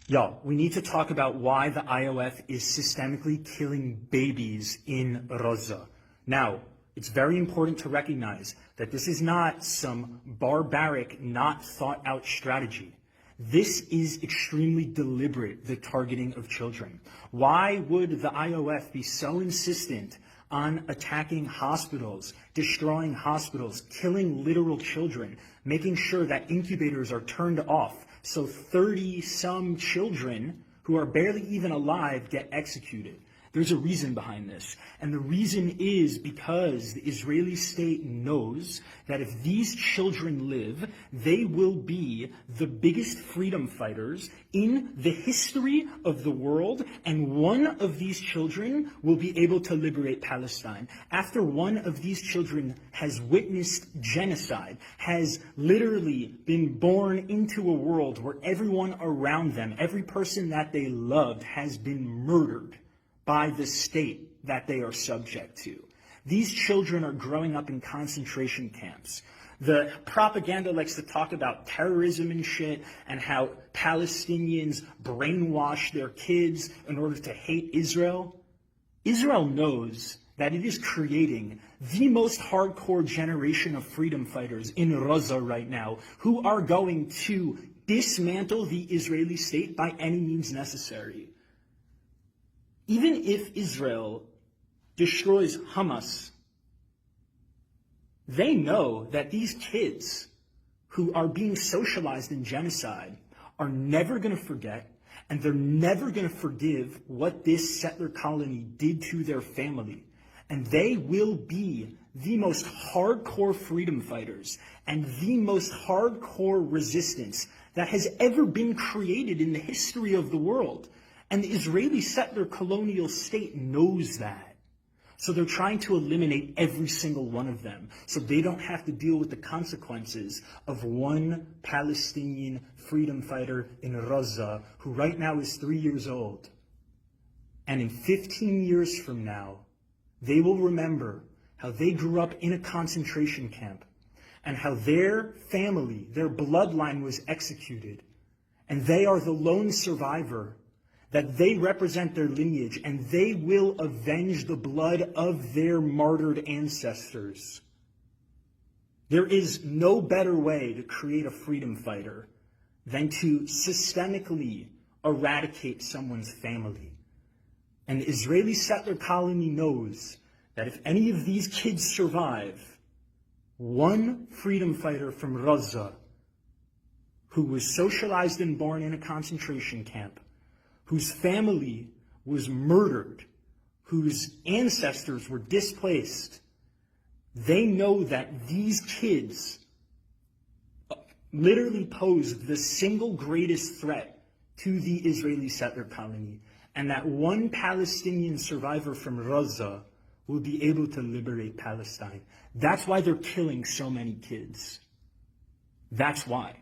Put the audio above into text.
Yo, we need to talk about why the IOF is systemically killing babies in Gaza. Now, it's very important to recognize that this is not some barbaric, not thought out strategy. This is extremely deliberate, the targeting of children. Why would the IOF be so insistent on attacking hospitals, destroying hospitals, killing literal children, making sure that incubators are turned off so 30-some children who are barely even alive get executed? There's a reason behind this. And the reason is because the Israeli state knows that if these children live, they will be the biggest freedom fighters in the history of the world, and one of these children will be able to liberate Palestine. After one of these children has witnessed genocide, has literally been born into a world where everyone around them, every person that they loved, has been murdered by the state that they are subject to. These children are growing up in concentration camps. The propaganda likes to talk about terrorism and shit, and how Palestinians brainwash their kids in order to hate Israel. Israel knows that it is creating the most hardcore generation of freedom fighters in Gaza right now, who are going to dismantle the Israeli state by any means necessary. Even if Israel destroys Hamas, they know that these kids who are being socialized in genocide are never going to forget, and they're never going to forgive what this settler colony did to their family. And they will be the most hardcore freedom fighters and the most hardcore resistance that has ever been created in the history of the world. And the Israeli settler colonial state knows that. So they're trying to eliminate every single one of them so they don't have to deal with the consequences of one Palestinian freedom fighter in Gaza who right now is 3 years old. And in 15 years from now, they will remember how they grew up in a concentration camp and how their family, their bloodline was executed. And they are the lone survivor, that they represent their lineage, and they will avenge the blood of their martyred ancestors. There is no better way to create a freedom fighter than to systemically eradicate someone's family. And the Israeli settler colony knows that if any of these kids survive, one freedom fighter from Gaza, who was socialized and born in a concentration camp, whose family was murdered, whose ancestors were displaced, they know that these kids literally pose the single greatest threat to the Israeli settler colony, and that one Palestinian survivor from Gaza will be able to liberate Palestine. That's why they're killing so many kids. That's why.